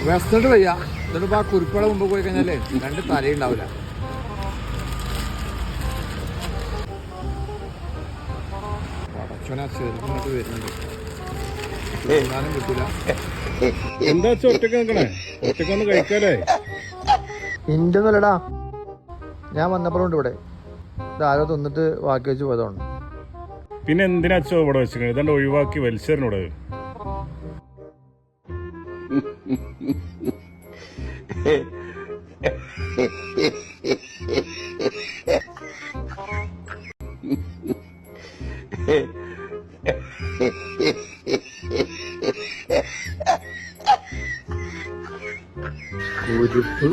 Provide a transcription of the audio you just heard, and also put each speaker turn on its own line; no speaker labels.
വെച്ചിട്ട് വയ്യ. എന്നിട്ടിപ്പോ ആ കുരുപ്പയുടെ മുമ്പ് പോയി കഴിഞ്ഞാലേ 2 തലയുണ്ടാവില്ല. പടച്ചോനെ ചെറുതിനൊക്കെ വരുന്നുണ്ട്. കിട്ടൂല.
എന്താ ഒറ്റക്ക് നിൽക്കണേ? ഒറ്റക്കൊന്ന് കഴിക്കാലേ?
ഇന്റെ ഒന്നുമല്ലടാ, ഞാൻ വന്നപ്പോഴുണ്ട് ഇവിടെ. ഇതാരോ തിന്നിട്ട് ബാക്കി വെച്ച് പോയതാണ്.
പിന്നെ എന്തിനാ അച്ഛോ ഇവിടെ വെച്ചിരിക്കണത്? ഇതാണ്ട് ഒഴിവാക്കി വലിച്ചേറിനൂടെ?
കുരുപ്പ്